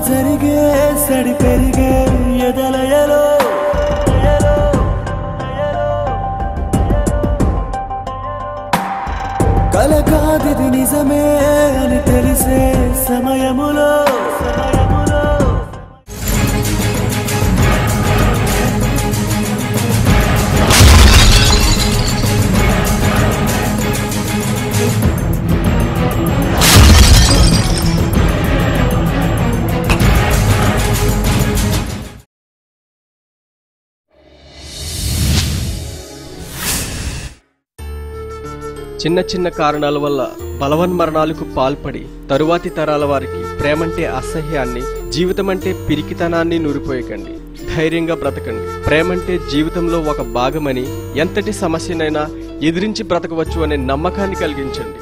జరిగే సడి పెరిగే ఎదలయలో కల కాదిది నిజమే అని తెలిసే సమయములో చిన్న చిన్న కారణాల వల్ల బలవన్మరణాలకు పాల్పడి తరువాతి తరాల వారికి ప్రేమంటే అసహ్యాన్ని, జీవితమంటే పిరికితనాన్ని నూరిపోయకండి. ధైర్యంగా బ్రతకండి. ప్రేమంటే జీవితంలో ఒక భాగమని, ఎంతటి సమస్యనైనా ఎదిరించి బ్రతకవచ్చు అనే నమ్మకాన్ని కలిగించండి.